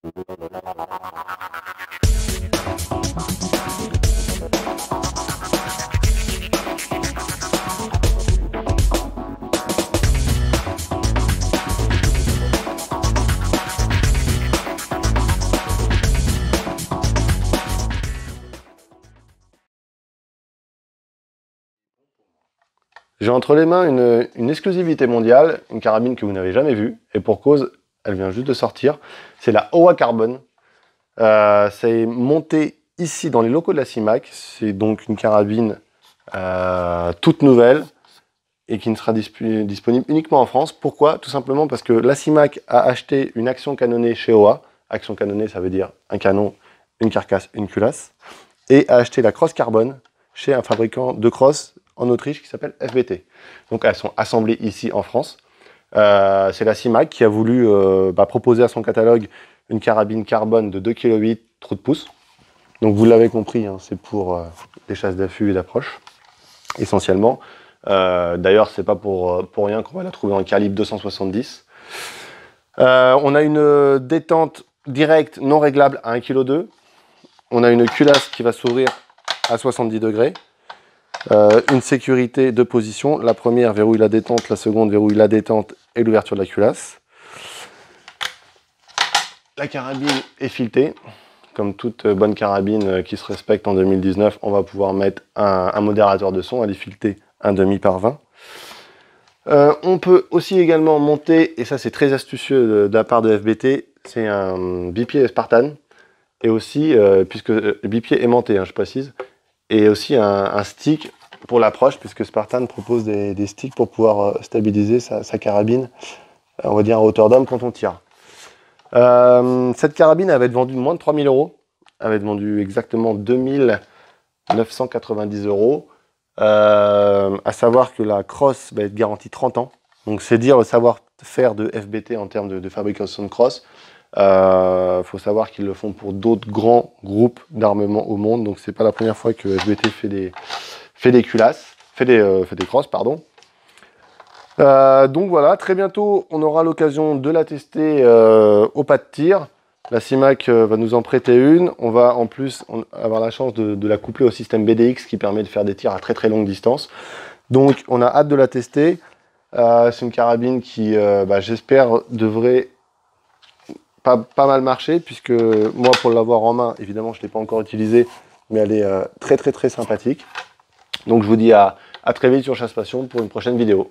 J'ai entre les mains une exclusivité mondiale, une carabine que vous n'avez jamais vue, et pour cause, elle vient juste de sortir. C'est la Howa Carbon. C'est monté ici dans les locaux de la CIMAC. C'est donc une carabine toute nouvelle et qui ne sera disponible uniquement en France. Pourquoi? Tout simplement parce que la CIMAC a acheté une action canonnée chez Howa. Action canonnée, ça veut dire un canon, une carcasse, une culasse. Et a acheté la crosse carbone chez un fabricant de crosse en Autriche qui s'appelle FBT. Donc elles sont assemblées ici en France. C'est la CIMAC qui a voulu proposer à son catalogue une carabine carbone de 2,8 kg trou de pouce. Donc vous l'avez compris, hein, c'est pour les chasses d'affût et d'approche, essentiellement. D'ailleurs, c'est pas pour rien qu'on va la trouver en calibre 270. On a une détente directe non réglable à 1,2 kg. On a une culasse qui va s'ouvrir à 70 degrés. Une sécurité de position. La première verrouille la détente, la seconde verrouille la détente et l'ouverture de la culasse. La carabine est filetée. Comme toute bonne carabine qui se respecte en 2019, on va pouvoir mettre un modérateur de son. Elle est filetée 1,5 par 20. On peut aussi également monter, et ça c'est très astucieux de la part de FBT, c'est un bipied Spartan. Et aussi, puisque le bipied aimanté, hein, je précise, et aussi un stick pour l'approche, puisque Spartan propose des sticks pour pouvoir stabiliser sa carabine, on va dire à hauteur d'homme quand on tire. Cette carabine elle va être vendue moins de 3 000 €. Elle va être vendue exactement 2 990 €. À savoir que la crosse va être garantie 30 ans. Donc c'est dire le savoir-faire de FBT en termes de fabrication de crosse. Faut savoir qu'ils le font pour d'autres grands groupes d'armement au monde, donc c'est pas la première fois que FBT fait des crosses, pardon. Donc voilà, très bientôt on aura l'occasion de la tester au pas de tir. La CIMAC va nous en prêter une. On va en plus avoir la chance de la coupler au système BDX qui permet de faire des tirs à très très longue distance. Donc on a hâte de la tester. C'est une carabine qui, j'espère, devrait pas mal marché, puisque moi, pour l'avoir en main, évidemment, je ne l'ai pas encore utilisé, mais elle est très très très sympathique. Donc je vous dis à très vite sur Chasse Passion pour une prochaine vidéo.